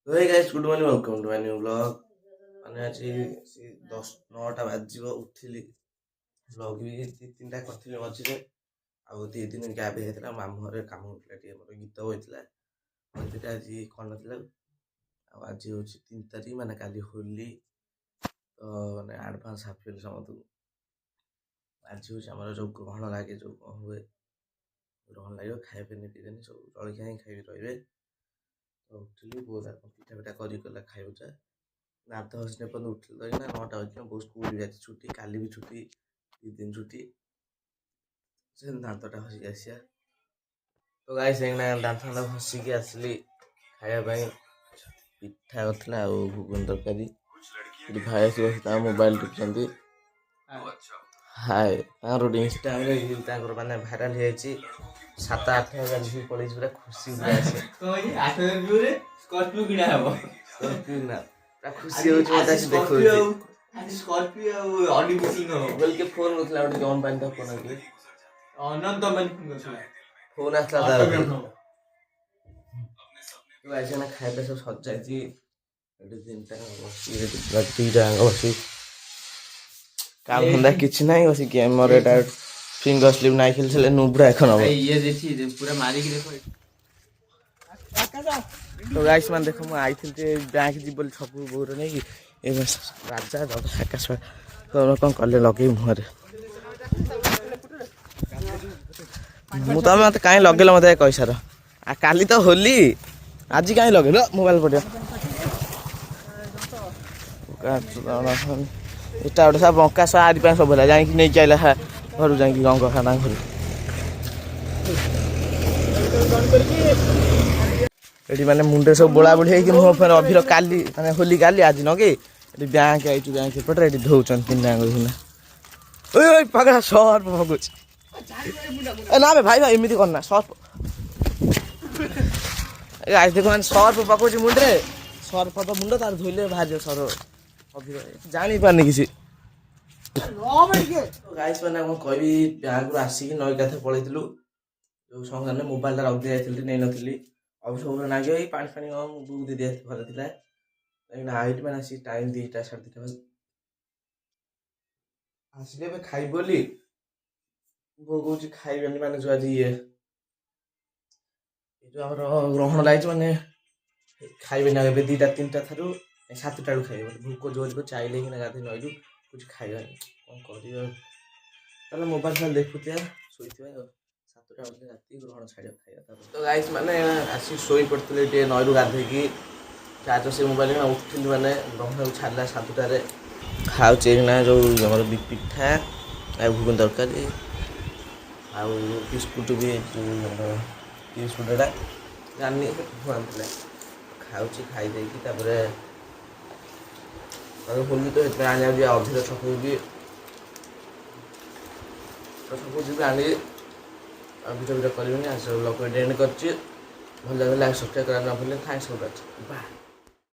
So hey guys, good morning, welcome to my new vlog. ମାନେ ଆଜି 9ଟା ବାଜିବ ଉଠିଲି vlog ବି 2-3ଟା କରିଥିଲି ମଝିରେ ଆଉ 2 ଦିନ ଗ୍ୟାପ୍ ହେଇଯାଇଥିଲା ମାମୁଁ ଘରେ କାମ ହଉଥିଲା ଟିକେ ମୋର ଗୀତ ହୋଇଥିଲା ମନ୍ଦିର ଆଜି କ'ଣ ନଥିଲା ଆଉ ଆଜି ହେଉଛି 3 ତାରିଖ ମାନେ କାଲି ହୋଲି ତ ମାନେ ଆଡ଼ଭାନ୍ସ ହାପି ହୋଲି ସମସ୍ତଙ୍କୁ ଆଜି ହେଉଛି ଆମର ଯେଉଁ ଗ୍ରହଣ ଲାଗେ ଯେଉଁ କ'ଣ ହୁଏ ଗ୍ରହଣ ଲାଗିବ ଖାଇବେନି ପିଇବେନି ସବୁ ଜଳଖିଆ ହିଁ ଖାଇବି ରହିବେ ତ ଉଠିଲି ବୋଉ ପିଠା ପିଠା କରିକି ଗଲା ଖାଇବୁଟା ଦାନ୍ତ ଘଷିଲେ ପର୍ଯ୍ୟନ୍ତ ଉଠିଲି ତ ଏଇନା 9ଟା ବାଜିଲା ବୋଉ ସ୍କୁଲ ବି ଆଜି ଛୁଟି କାଲି ବି ଛୁଟି 2 ଦିନ ଛୁଟି ସେ ଦାନ୍ତଟା ଘଷିକି ଆସିବା ତ ଗାଇସ୍ ଏଇନା ଦାନ୍ତ ଘଷିକି ଆସିଲି ଖାଇବା ପାଇଁ ପିଠା କରିଥିଲା ଆଉ ଘୁଗୁନି ତରକାରୀ ଏଠି ଭାଇ ଆସି ବସି ତାଙ୍କ ମୋବାଇଲ ଟିପୁଛନ୍ତି ହାଏ ତାଙ୍କର ଗୋଟେ ଇନଷ୍ଟାଗ୍ରାମରେ ତାଙ୍କର ମାନେ ଭାଇରାଲ ହେଇଯାଇଛି 7-8 ହଜାର ଭିଉ ପଳେଇଛି ପୁରା ଖୁସି ପୁରା ଆସେ ସ୍କର୍ପିଓ କିଣା ହବ ସ୍କର୍ପିଓ ନା ପୁରା ଖୁସି ହେଉଛି ମତେ ଆସି ଦେଖଉଛି ସ୍କର୍ପିଓ ଆଉ ଅଡି ବୁକିଂ ହବ ବୋଲିକି ଫୋନ୍ କରିଥିଲା ଗୋଟେ ଜମ୍ ପାଣି ତ ଫୋନ୍ ଆସିଲି ଅନନ୍ତ ମାନେ ଫୋନ୍ ଆସିଲା ତାର ତୁ ଆଜି ନା ଖାଇବା ସବୁ ସଜାଇଛି ଏଠି 3ଟା ବସି ଏଠି 2ଟା ବସି କାମ ଧନ୍ଦା କିଛି ନାହିଁ ବସି ଗେମର ଏଟା ଫିଙ୍ଗର ସ୍ଲିପ୍ ନାଇଁ ଖେଳିଥିଲେ ନୁବୁଡା এখন ହବ ଇଏ ଦେଖି ପୁରା ମାରିକି ଦେଖ তো গাইস মানে দেখো ମୁଁ ଆଇଥିଲି ଯେ ବ୍ୟାଙ୍କ ଯିବି ବୋଲି ସବୁ ବୋଉର ନେଇକି ଏ ରାଜା ଆକାଶ କ'ଣ କଲେ ଲଗେଇ ମୁହଁରେ ମୁଁ ତମେ ମତେ କାହିଁ ଲଗେଇଲ ମତେ କହିସାର ଆଉ କାଲି ତ ହୋଲି ଆଜି କାହିଁ ଲଗେଇଲ ମୋବାଇଲ ପଡ଼ିବ ଏଟା ଗୋଟେ ସା ବଙ୍କା ସହ ଆରି ପାଇଁ ସବୁ ହେଲା ଯାଇକି ନେଇକି ଆଇଲା ଘରୁ ଯାଇକି ରଙ୍ଗ ତାଙ୍କ ଘରୁ ଏଠି ମାନେ ମୁଣ୍ଡରେ ସବୁ ବୋଳା ବୋଳି ହେଇକି ମୁହଁ ଫେର ଅଭିର କାଲି ମାନେ ହୋଲି କାଲି ଆଜି ନଗେଇ ଏଠି ବ୍ୟାଙ୍କ ଆଇଛୁ ବ୍ୟାଙ୍କ ଏପଟରେ ଏଠି ଧଉଛନ୍ତି 3 ଯାଙ୍କ ସିନା ଓଇ ପାଗଳା ସର୍ପ ପକଉଛି ନା ବେ ଭାଇ ଏମିତି କରନା ସର୍ପ ଆଜି ଦେଖ ମାନେ ସର୍ପ ପକଉଛି ମୁଣ୍ଡରେ ସର୍ପ ତ ମୁଣ୍ଡ ତାର ଧୋଇଲେ ବାହାରିବ ସର ଅଭିର ଜାଣିପାରୁନି କିଛି ଗାଇସ୍ ମାନେ କ'ଣ କହିବି ବ୍ୟାଙ୍କରୁ ଆସିକି ନଈକାଥ ପଳେଇଥିଲୁ ଯେଉଁ ସଂଘାନେ ମୋବାଇଲଟା ରଖି ଯାଇଥିଲି ନେଇନଥିଲି ଆଉ ସବୁବେଳେ ନାଗିବ ଏଇ ପାଣି ଫାଣି ମୁଁ ବୁକ୍ ଦେଇ ଦିଆ ଭଲ ଥିଲା କାହିଁକିନା ଆଇଟି ମାନେ ଆସିକି ଟାଇମ୍ 2ଟା 2:30 ଆସିଲେ ଏବେ ଖାଇବି ବୋଲି ବୋଉ କହୁଛି ଖାଇବେନି ମାନେ ଯେଉଁ ଆଜି ଏ ଯେଉଁ ଆମର ଗ୍ରହଣ ଲାଗିଛି ମାନେ ଖାଇବେନି ଆଉ ଏବେ 2ଟା 3ଟା ଠାରୁ 7ଟା ବେଳକୁ ଖାଇବେ ଭୋକ ଜୋର ଚାଇଲେ କିନା ଗାଧୋଇ ନଈରୁ କିଛି ଖାଇବାନି କ'ଣ କରିବା ତାହେଲେ ମୋବାଇଲ ଫାଇଲ ଦେଖୁଥିବା ଶୋଇଥିବା ଆଉ 7ଟା ବେଳକୁ ରାତି ଗ୍ରହଣ ଛାଡ଼ିବା ଖାଇବା ତାପରେ ତ ଗାଇସ୍ ମାନେ ଆସିକି ଶୋଇ ପଡ଼ିଥିଲେ ଟିକେ ନଈରୁ ଗାଧୋଇକି ଚାର୍ଜ ସେ ମୋବାଇଲ ଉଠିଲି ମାନେ ଗ୍ରହଣକୁ ଛାଡ଼ିଲା 7ଟାରେ ଖାଉଛି ଏଇନା ଯେଉଁ ଆମର ପିଠା ଆଉ ଘୁଗୁନି ତରକାରୀ ଆଉ ବିସ୍କୁଟ ବି ବିସ୍କୁଟଟା ଜାଣିନି ଆଣିଥିଲେ ଖାଉଛି ଖାଇ ଦେଇକି ତାପରେ ହୋଲି ତ ସେଥିପାଇଁ ଆଣିବାକୁ ଯିବା ଅଭିର ଛକକୁ ବି ଛକକୁ ଯିବି ଆଣିବି ଆଉ ଭିଡ଼ିଓ କରିବିନି ଆଜି ବ୍ଲଗ୍ ଏଣ୍ଡ କରିଛି ଭଲ ଲାଗିଲା ସବସ୍କ୍ରାଇବ୍ କରିବା ନ ଭୁଲିଲେ ଥ୍ୟାଙ୍କ୍ସ ଫର ୱାଚିଂ ବାଏ।